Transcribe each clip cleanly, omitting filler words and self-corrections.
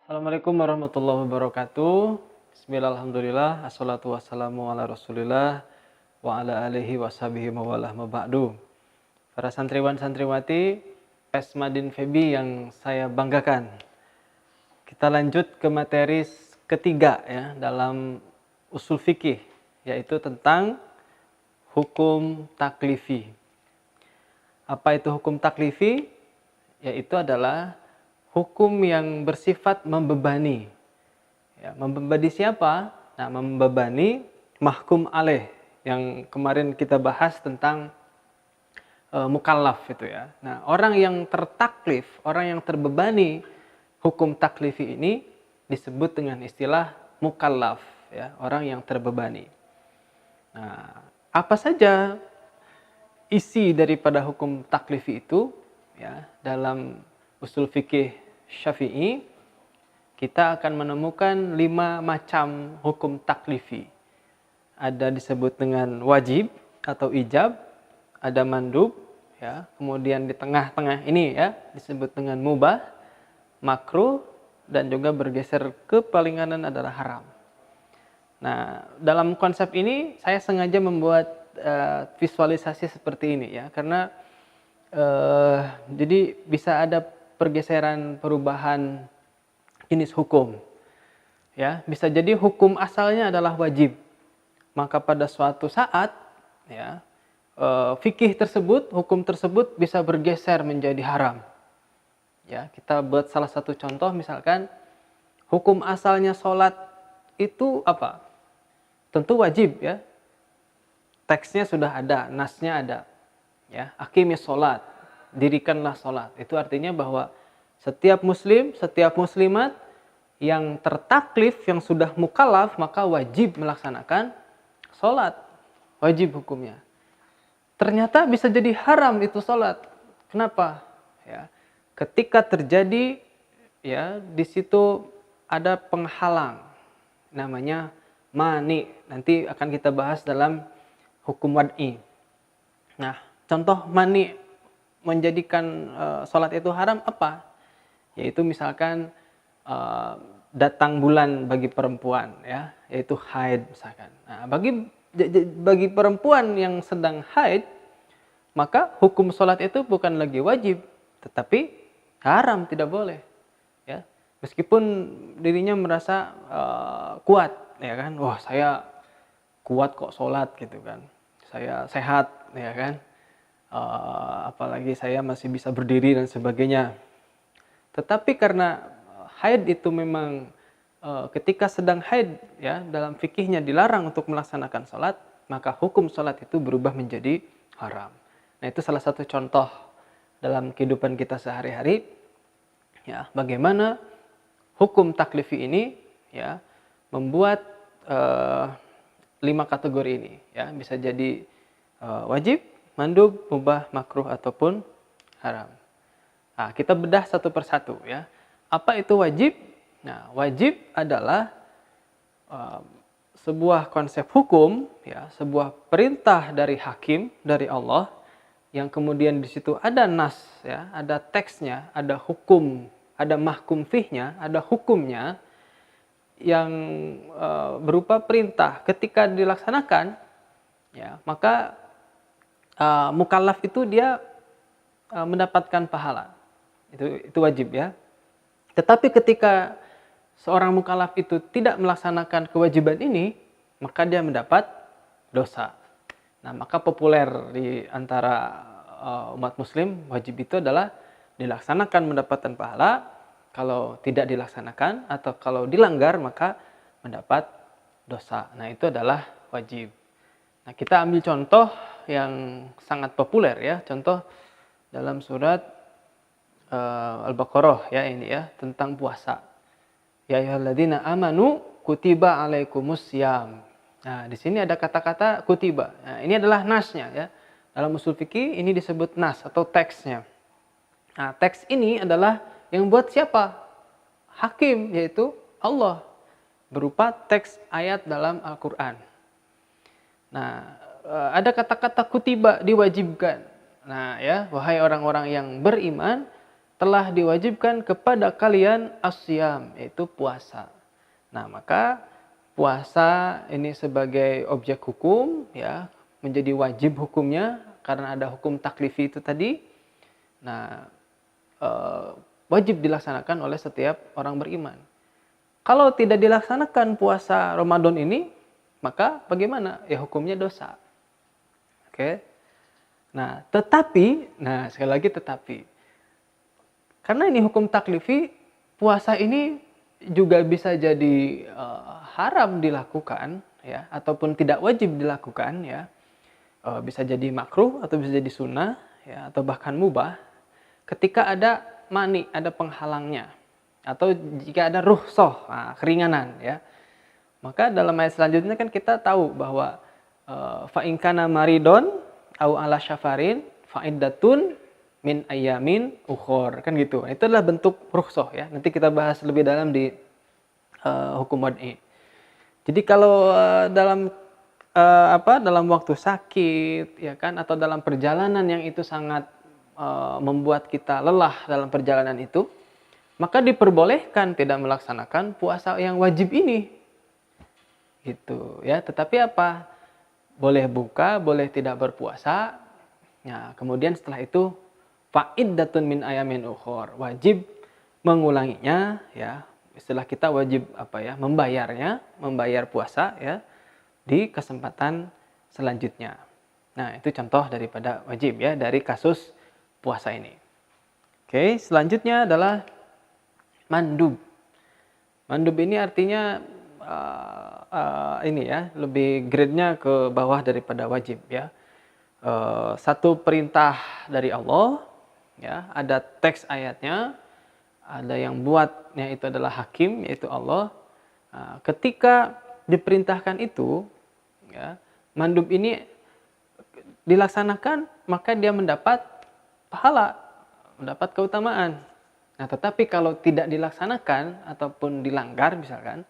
Assalamualaikum warahmatullahi wabarakatuh. Bismillahirrahmanirrahim. Assalatu wassalamu ala rasulillah wa ala alihi wa sahbihi mawalah maba'du. Para santriwan santriwati Pesmadin Febi yang saya banggakan. Kita lanjut ke materi ketiga ya dalam usul fikih, yaitu tentang hukum taklifi. Apa itu hukum taklifi? Yaitu adalah hukum yang bersifat membebani. Ya, membebani siapa? Nah, membebani mahkum alaih yang kemarin kita bahas tentang mukallaf itu ya. Nah, orang yang tertaklif, orang yang terbebani hukum taklifi ini disebut dengan istilah mukallaf ya, orang yang terbebani. Nah, apa saja isi daripada hukum taklifi itu ya dalam usul fikih Syafi'i kita akan menemukan 5 macam hukum taklifi. Ada disebut dengan wajib atau ijab, ada mandub ya, kemudian di tengah-tengah ini ya disebut dengan mubah, makruh, dan juga bergeser ke paling kanan adalah haram. Nah, dalam konsep ini saya sengaja membuat visualisasi seperti ini ya, karena jadi bisa ada pergeseran perubahan jenis hukum. Ya, bisa jadi hukum asalnya adalah wajib. Maka pada suatu saat ya, fikih tersebut, hukum tersebut bisa bergeser menjadi haram. Ya, kita buat salah satu contoh, misalkan hukum asalnya sholat itu apa? Tentu wajib ya. Teksnya sudah ada, nasnya ada. Ya, aqimis sholat, dirikanlah sholat. Itu artinya bahwa setiap muslim, setiap muslimat yang tertaklif, yang sudah mukallaf, maka wajib melaksanakan sholat. Wajib hukumnya. Ternyata bisa jadi haram itu sholat. Kenapa? Ya, ketika terjadi, ya di situ ada penghalang, namanya mani. Nanti akan kita bahas dalam hukum wad'i. Nah, contoh mani menjadikan sholat itu haram apa? Yaitu misalkan datang bulan bagi perempuan ya, yaitu haid misalkan. Nah, bagi perempuan yang sedang haid, maka hukum sholat itu bukan lagi wajib, tetapi haram, tidak boleh. Ya, meskipun dirinya merasa kuat, ya kan? Wah, saya kuat kok sholat gitu kan. Saya sehat, ya kan? Apalagi saya masih bisa berdiri dan sebagainya. Tetapi karena haid itu memang ketika sedang haid ya dalam fikihnya dilarang untuk melaksanakan sholat, maka hukum sholat itu berubah menjadi haram. Nah, itu salah satu contoh dalam kehidupan kita sehari-hari ya, bagaimana hukum taklifi ini ya membuat 5 kategori ini ya, bisa jadi wajib, mandub, mubah, makruh, ataupun haram. Nah, kita bedah satu persatu ya. Apa itu wajib? Nah, wajib adalah sebuah konsep hukum ya, sebuah perintah dari hakim, dari Allah, yang kemudian di situ ada nas ya, ada teksnya, ada hukum, ada mahkum fihnya, ada hukumnya yang berupa perintah. Ketika dilaksanakan ya, maka mukallaf itu dia mendapatkan pahala. Itu wajib ya. Tetapi ketika seorang mukallaf itu tidak melaksanakan kewajiban ini, maka dia mendapat dosa. Nah, maka populer di antara umat muslim, wajib itu adalah dilaksanakan mendapatkan pahala, kalau tidak dilaksanakan atau kalau dilanggar maka mendapat dosa. Nah, itu adalah wajib. Nah, kita ambil contoh yang sangat populer ya, contoh dalam surat Al-Baqarah ya, ini ya, tentang puasa. Ya ayyuhalladzina amanu kutiba alaikumussyam. Nah, di sini ada kata-kata kutiba. Nah, ini adalah nasnya ya. Dalam usul fikih ini disebut nas atau teksnya. Nah, teks ini adalah yang buat siapa? Hakim, yaitu Allah, berupa teks ayat dalam Al-Qur'an. Nah, ada kata-kata kutiba, diwajibkan. Nah, ya, wahai orang-orang yang beriman, telah diwajibkan kepada kalian asyam, yaitu puasa. Nah, maka puasa ini sebagai objek hukum ya, menjadi wajib hukumnya karena ada hukum taklifi itu tadi. Nah, wajib dilaksanakan oleh setiap orang beriman. Kalau tidak dilaksanakan puasa Ramadan ini, maka bagaimana? Ya hukumnya dosa. Oke. Nah, sekali lagi tetapi, karena ini hukum taklifi, puasa ini juga bisa jadi haram dilakukan, ya, ataupun tidak wajib dilakukan, ya. Bisa jadi makruh atau bisa jadi sunnah, ya, atau bahkan mubah, ketika ada mani, ada penghalangnya, atau jika ada rukhsah, keringanan, ya. Maka dalam ayat selanjutnya kan kita tahu bahwa fa in kana maridon au ala syafarin fa iddatun min ayamin ukhor, kan gitu. Itu adalah bentuk rukhsah, ya. Nanti kita bahas lebih dalam di hukum wad'i. Jadi kalau dalam waktu sakit, ya kan, atau dalam perjalanan yang itu sangat membuat kita lelah dalam perjalanan itu, maka diperbolehkan tidak melaksanakan puasa yang wajib ini. Gitu, ya. Tetapi apa? Boleh buka, boleh tidak berpuasa. Nah, kemudian setelah itu fa'iddatun min ayamin ukhor, wajib mengulanginya, ya. Istilah kita wajib membayar puasa, ya, di kesempatan selanjutnya. Nah, itu contoh daripada wajib, ya, dari kasus puasa ini. Oke, selanjutnya adalah mandub. Mandub ini artinya lebih grade-nya ke bawah daripada wajib, ya. Satu perintah dari Allah, ya, ada teks ayatnya, ada yang buatnya itu adalah hakim, yaitu Allah. Ketika diperintahkan itu, ya, mandub ini dilaksanakan, maka dia mendapat pahala, mendapat keutamaan. Nah, tetapi kalau tidak dilaksanakan ataupun dilanggar misalkan,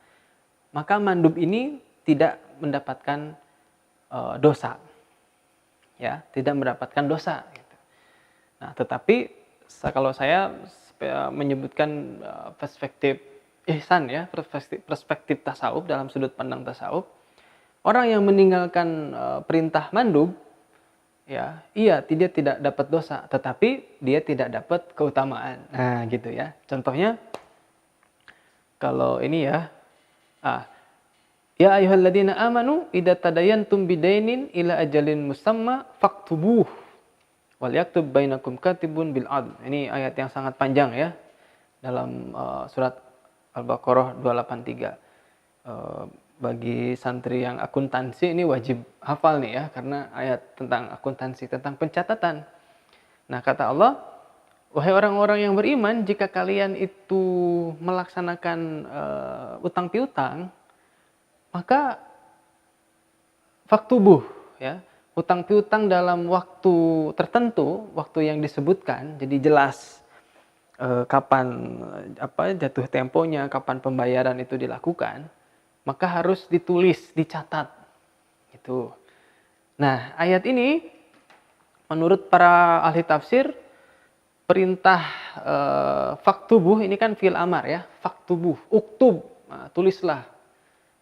maka mandub ini tidak mendapatkan dosa. Ya, tidak mendapatkan dosa gitu. Nah, tetapi kalau saya menyebutkan perspektif ihsan, ya, perspektif tasawuf dalam sudut pandang tasawuf, orang yang meninggalkan perintah mandub, ya, dia tidak dapat dosa, tetapi dia tidak dapat keutamaan. Nah, gitu, ya. Contohnya kalau ini, ya, ya ayyuhalladzina amanu idza tadayantum bidainin ila ajalin musamma faktubuh wal yaktub bainakum katibun bil adl. Ini ayat yang sangat panjang, ya, dalam surat Al-Baqarah 283. Bagi santri yang akuntansi ini wajib hafal nih, ya, karena ayat tentang akuntansi, tentang pencatatan. Nah, kata Allah, wahai orang-orang yang beriman, jika kalian itu melaksanakan utang piutang, maka faktubuh, ya, utang piutang dalam waktu tertentu, waktu yang disebutkan, jadi jelas kapan jatuh temponya, kapan pembayaran itu dilakukan, maka harus ditulis, dicatat, gitu. Nah, ayat ini menurut para ahli tafsir, perintah faktubuh ini kan fi'il amar, ya, faktubuh, uktub, tulislah,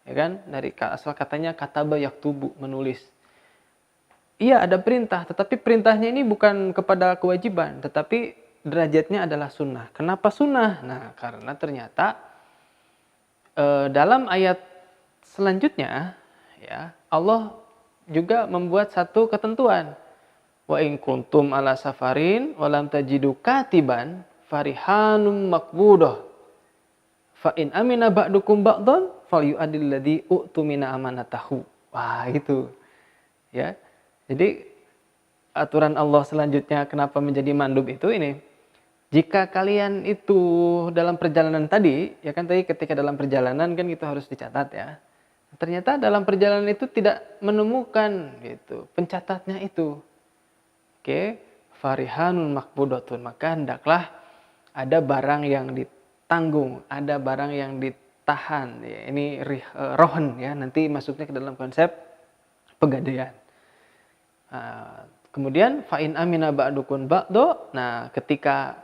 ya kan, dari asal katanya kataba yaktubu, menulis. Iya, ada perintah, tetapi perintahnya ini bukan kepada kewajiban, tetapi derajatnya adalah sunnah. Kenapa sunnah? Nah, karena ternyata dalam ayat selanjutnya, ya, Allah juga membuat satu ketentuan. Wa in kuntum ala safarin wa lam tajidu katiban farihanum maqbudah. Fa in amina ba'dukum ba'dhan falyu'addil ladzi u'tumina amanatahu. Wah, itu. Ya. Jadi aturan Allah selanjutnya kenapa menjadi mandub itu ini. Jika kalian itu dalam perjalanan tadi, ya kan, tadi ketika dalam perjalanan kan itu harus dicatat, ya. Ternyata dalam perjalanan itu tidak menemukan gitu pencatatnya itu. Oke, farihanun makbudatun, maka hendaklah ada barang yang ditanggung, ada barang yang ditahan. Ya, ini rohon, ya, nanti masuknya ke dalam konsep pegadaian. Kemudian fa in amina ba'dukum ba'do, nah ketika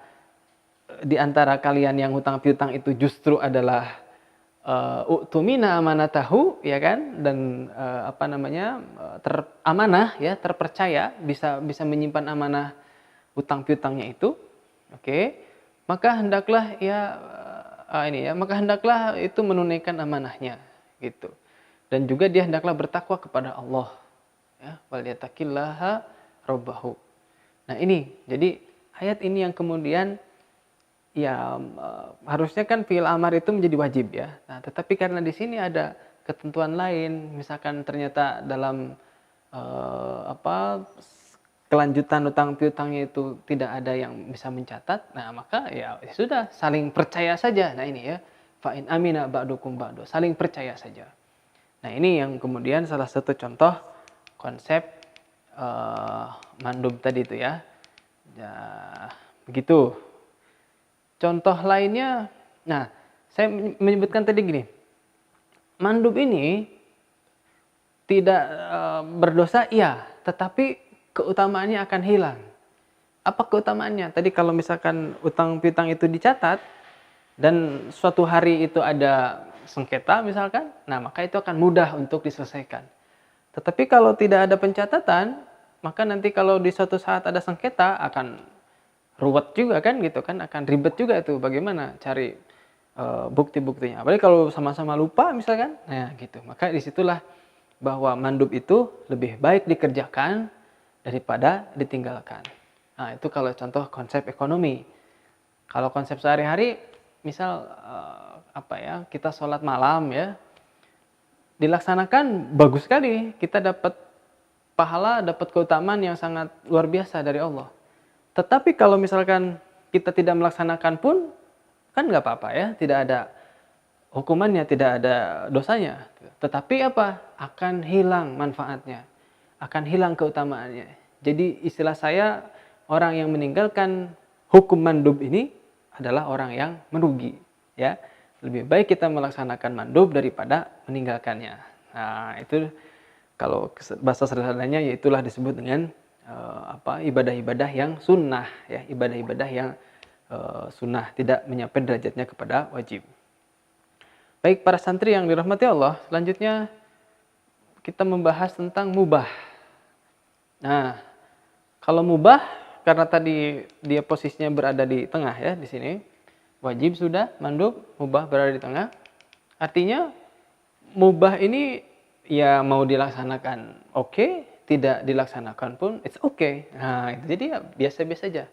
di antara kalian yang hutang piutang itu justru adalah u'tumina amanatahu, ya kan, dan apa namanya, teramanah ya, terpercaya, bisa menyimpan amanah hutang piutangnya itu, oke, maka hendaklah ya maka hendaklah itu menunaikan amanahnya gitu. Dan juga dia hendaklah bertakwa kepada Allah, ya, wal yattaqillaha rabbahu. Nah ini, jadi ayat ini yang kemudian ya harusnya kan fi'il amar itu menjadi wajib ya. Nah, tetapi karena di sini ada ketentuan lain, misalkan ternyata dalam kelanjutan utang piutangnya itu tidak ada yang bisa mencatat, nah maka ya sudah saling percaya saja. Nah ini ya, fa in amina ba'dukum ba'du, saling percaya saja. Nah ini yang kemudian salah satu contoh konsep mandub tadi itu ya. Ya begitu. Contoh lainnya, nah saya menyebutkan tadi gini, mandub ini tidak berdosa iya, tetapi keutamaannya akan hilang. Apa keutamaannya? Tadi kalau misalkan utang piutang itu dicatat dan suatu hari itu ada sengketa misalkan, nah maka itu akan mudah untuk diselesaikan. Tetapi kalau tidak ada pencatatan, maka nanti kalau di suatu saat ada sengketa akan ruwet juga kan gitu kan, akan ribet juga itu bagaimana cari bukti-buktinya. Apalagi kalau sama-sama lupa misalkan, nah gitu. Maka disitulah bahwa mandub itu lebih baik dikerjakan daripada ditinggalkan. Nah itu kalau contoh konsep ekonomi. Kalau konsep sehari-hari, misal kita sholat malam ya, dilaksanakan bagus sekali, kita dapat pahala, dapat keutamaan yang sangat luar biasa dari Allah. Tetapi kalau misalkan kita tidak melaksanakan pun, kan nggak apa-apa ya, tidak ada hukumannya, tidak ada dosanya. Tetapi apa? Akan hilang manfaatnya, akan hilang keutamaannya. Jadi istilah saya, orang yang meninggalkan hukum mandub ini adalah orang yang merugi. Ya, lebih baik kita melaksanakan mandub daripada meninggalkannya. Nah itu kalau bahasa sederhananya, yaitulah disebut dengan ibadah-ibadah yang sunnah ya, ibadah-ibadah yang sunnah, tidak menyampai derajatnya kepada wajib. Baik para santri yang dirahmati Allah, selanjutnya kita membahas tentang mubah. Nah, kalau mubah karena tadi dia posisinya berada di tengah ya, di sini wajib sudah, mandub, mubah berada di tengah. Artinya mubah ini ya mau dilaksanakan oke, tidak dilaksanakan pun it's okay. Nah, itu jadi ya biasa-biasa saja.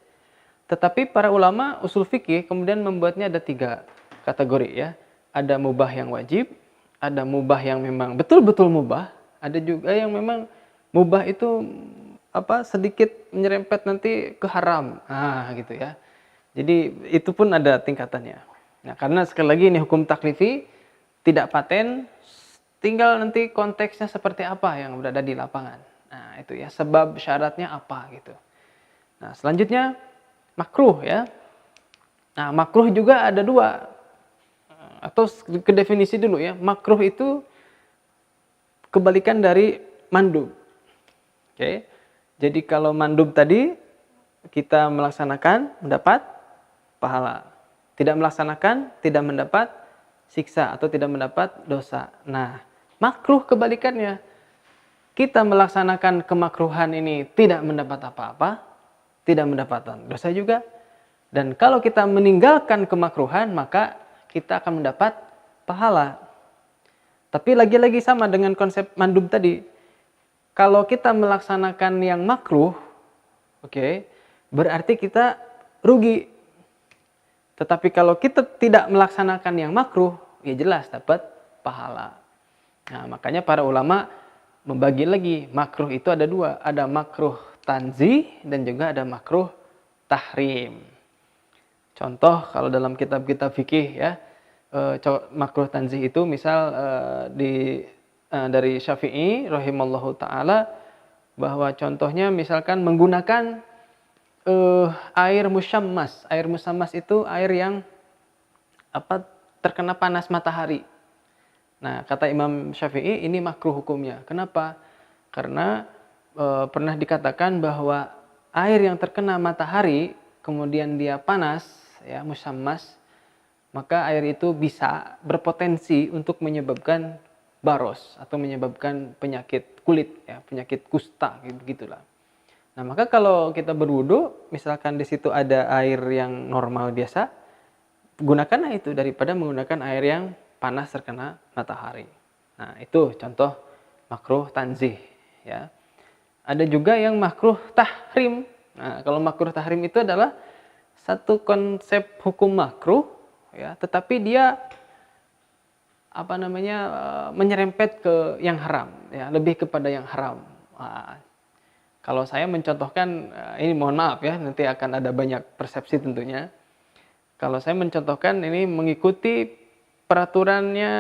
Tetapi para ulama usul fikih kemudian membuatnya ada 3 kategori ya. Ada mubah yang wajib, ada mubah yang memang betul-betul mubah, ada juga yang memang mubah itu sedikit menyerempet nanti ke haram. Nah, gitu ya. Jadi itu pun ada tingkatannya. Nah, karena sekali lagi ini hukum taklifi tidak paten, tinggal nanti konteksnya seperti apa yang berada di lapangan. Nah, itu ya, sebab syaratnya apa gitu. Nah, selanjutnya makruh ya. Nah, makruh juga ada 2. Atau ke definisi dulu ya. Makruh itu kebalikan dari mandub. Oke. Jadi kalau mandub tadi kita melaksanakan mendapat pahala. Tidak melaksanakan tidak mendapat siksa atau tidak mendapat dosa. Nah, makruh kebalikannya. Kita melaksanakan kemakruhan ini tidak mendapat apa-apa, tidak mendapatkan dosa juga. Dan kalau kita meninggalkan kemakruhan, maka kita akan mendapat pahala. Tapi lagi-lagi sama dengan konsep mandub tadi. Kalau kita melaksanakan yang makruh, berarti kita rugi. Tetapi kalau kita tidak melaksanakan yang makruh, ya jelas dapat pahala. Nah, makanya para ulama membagi lagi, makruh itu ada 2. Ada makruh tanzih dan juga ada makruh tahrim. Contoh kalau dalam kitab-kitab fikih ya, makruh tanzih itu misal dari Syafi'i rahimallahu taala, bahwa contohnya misalkan menggunakan air musyammas. Air musyammas itu air yang terkena panas matahari. Nah, kata Imam Syafi'i ini makruh hukumnya. Kenapa? Karena pernah dikatakan bahwa air yang terkena matahari kemudian dia panas, ya, musammas, maka air itu bisa berpotensi untuk menyebabkan baros atau menyebabkan penyakit kulit, ya, penyakit kusta, begitulah. Nah, maka kalau kita berwudu, misalkan di situ ada air yang normal biasa, gunakanlah itu daripada menggunakan air yang panas terkena matahari. Nah, itu contoh makruh tanzih, ya. Ada juga yang makruh tahrim. Nah, kalau makruh tahrim itu adalah satu konsep hukum makruh, ya, tetapi dia menyerempet ke yang haram, ya, lebih kepada yang haram. Nah, kalau saya mencontohkan, ini mohon maaf ya, nanti akan ada banyak persepsi tentunya. Kalau saya mencontohkan ini mengikuti peraturannya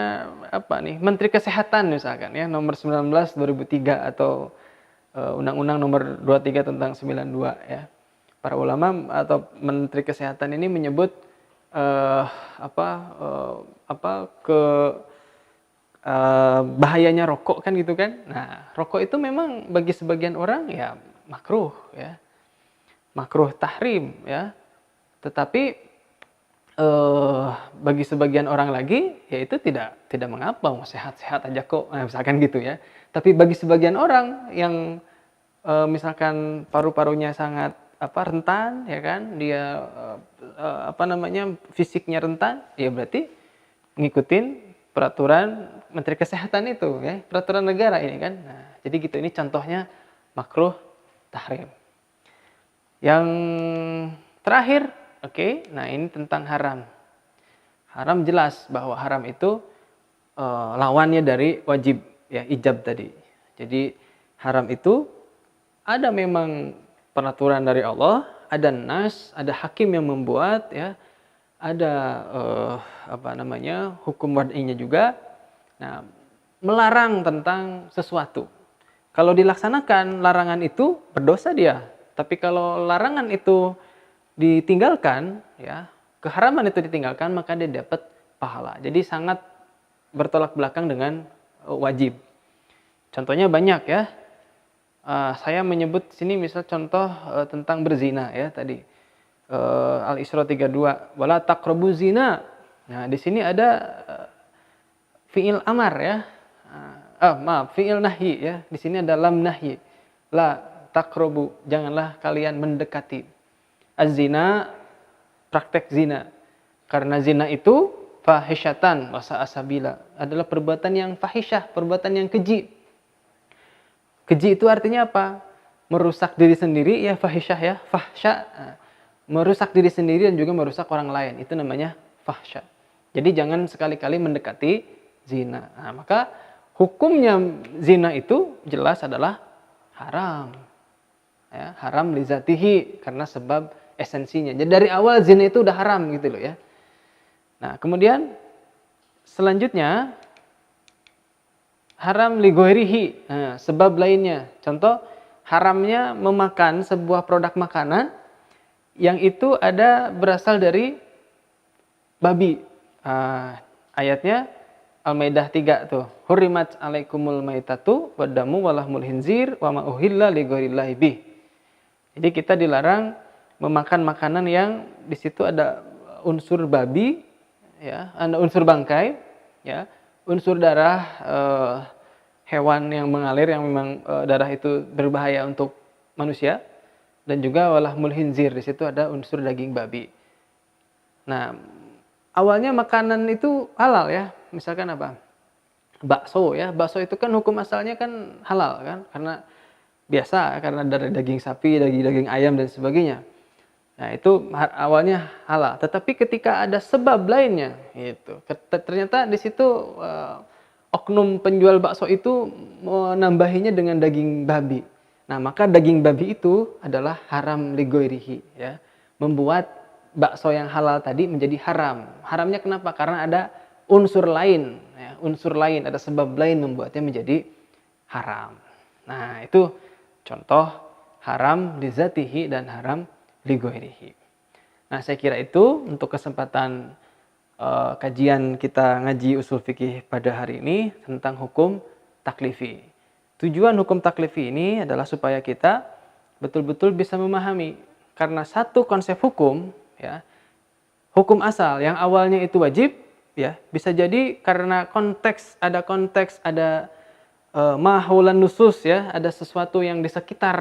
Menteri Kesehatan misalkan, ya, nomor 19 2003 atau Undang-Undang nomor 23 tentang 92, ya. Para ulama atau Menteri Kesehatan ini menyebut bahayanya rokok kan gitu kan. Nah, rokok itu memang bagi sebagian orang ya makruh, ya. Makruh tahrim, ya. Tetapi bagi sebagian orang lagi ya itu tidak mengapa, sehat-sehat aja kok. Nah, misalkan gitu, ya. Tapi bagi sebagian orang yang misalkan paru-parunya sangat rentan, ya kan, dia fisiknya rentan, ya berarti ngikutin peraturan Menteri Kesehatan itu, ya, peraturan negara ini kan. Nah, jadi gitu, ini contohnya makruh tahrim. Yang terakhir, nah ini tentang haram. Haram jelas bahwa haram itu lawannya dari wajib, ya, ijab tadi. Jadi haram itu ada memang peraturan dari Allah, ada nas, ada hakim yang membuat, ya, ada hukum wad'inya juga. Nah, melarang tentang sesuatu. Kalau dilaksanakan larangan itu berdosa dia. Tapi kalau larangan itu ditinggalkan, ya, keharaman itu ditinggalkan, maka dia dapat pahala. Jadi sangat bertolak belakang dengan wajib. Contohnya banyak, ya. Saya menyebut sini misal contoh tentang berzina, ya, tadi. Al-Isra 32, wala taqrabu zina. Nah, di sini ada fi'il amar, ya. Fi'il nahyi, ya. Di sini ada lam nahyi. La taqrabu, janganlah kalian mendekati. Az-zina, praktek zina. Karena zina itu fahisyatan wa sa'asabila, adalah perbuatan yang fahisyah, perbuatan yang keji. Keji itu artinya apa? Merusak diri sendiri, ya, fahisyah, ya, fahsya. Merusak diri sendiri dan juga merusak orang lain. Itu namanya fahsya. Jadi jangan sekali-kali mendekati zina. Nah, maka hukumnya zina itu jelas adalah haram. Ya, haram lizatihi, karena sebab esensinya. Jadi dari awal zina itu udah haram gitu loh, ya. Nah, kemudian selanjutnya haram li ghairihi. Nah, sebab lainnya. Contoh, haramnya memakan sebuah produk makanan yang itu berasal dari babi. Ayatnya Al-Maidah 3 tuh. Hurrimat alaikumul maitatu waddamu walahmul hinzir wa ma uhilla li ghairillahi bih. Jadi kita dilarang memakan makanan yang di situ ada unsur babi, ya, ada unsur bangkai, ya, unsur darah hewan yang mengalir, yang memang darah itu berbahaya untuk manusia, dan juga walahmul hinzir, di situ ada unsur daging babi. Nah, awalnya makanan itu halal, ya. Misalkan apa? Bakso, ya. Bakso itu kan hukum asalnya kan halal kan, karena dari daging sapi, daging ayam dan sebagainya. Nah, itu awalnya halal. Tetapi ketika ada sebab lainnya, gitu, ternyata di situ oknum penjual bakso itu menambahinya dengan daging babi. Nah, maka daging babi itu adalah haram li ghairihi, ya. Membuat bakso yang halal tadi menjadi haram. Haramnya kenapa? Karena ada unsur lain, ya, ada sebab lain membuatnya menjadi haram. Nah, itu contoh haram li zatihi dan haram li ghairihi. Nah, saya kira itu untuk kesempatan kajian kita ngaji usul fikih pada hari ini tentang hukum taklifi. Tujuan hukum taklifi ini adalah supaya kita betul-betul bisa memahami, karena satu konsep hukum, ya, hukum asal yang awalnya itu wajib, ya bisa jadi karena ada konteks, ada mahulan nusus, ya, ada sesuatu yang di sekitar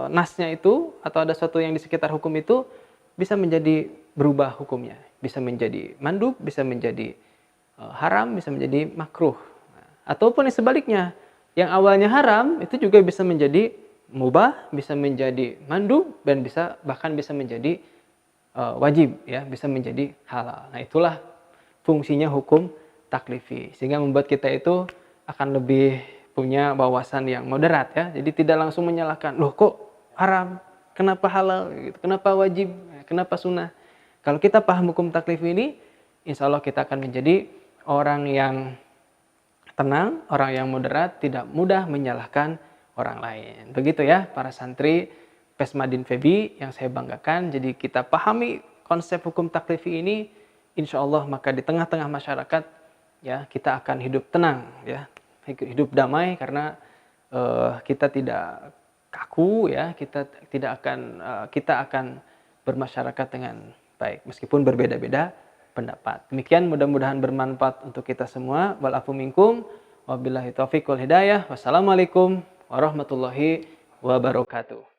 nasnya itu atau ada sesuatu yang di sekitar hukum itu bisa menjadi berubah hukumnya, bisa menjadi mandub, bisa menjadi haram, bisa menjadi makruh. Ataupun yang sebaliknya, yang awalnya haram itu juga bisa menjadi mubah, bisa menjadi mandub, dan bahkan bisa menjadi wajib, ya, bisa menjadi halal. Nah, itulah fungsinya hukum taklifi, sehingga membuat kita itu akan lebih punya wawasan yang moderat, ya. Jadi tidak langsung menyalahkan, loh kok haram, kenapa halal, gitu, kenapa wajib, kenapa sunnah. Kalau kita paham hukum taklifi ini, insya Allah kita akan menjadi orang yang tenang, orang yang moderat, tidak mudah menyalahkan orang lain. Begitu ya para santri Pesmadin Febi yang saya banggakan. Jadi kita pahami konsep hukum taklifi ini, insya Allah maka di tengah-tengah masyarakat, ya, kita akan hidup tenang, ya, hidup damai, karena kita tidak kaku, ya, kita akan bermasyarakat dengan baik meskipun berbeda-beda pendapat. Demikian, mudah-mudahan bermanfaat untuk kita semua. Wal afu minkum, wabillahi taufiq wal hidayah. Wassalamualaikum warahmatullahi wabarakatuh.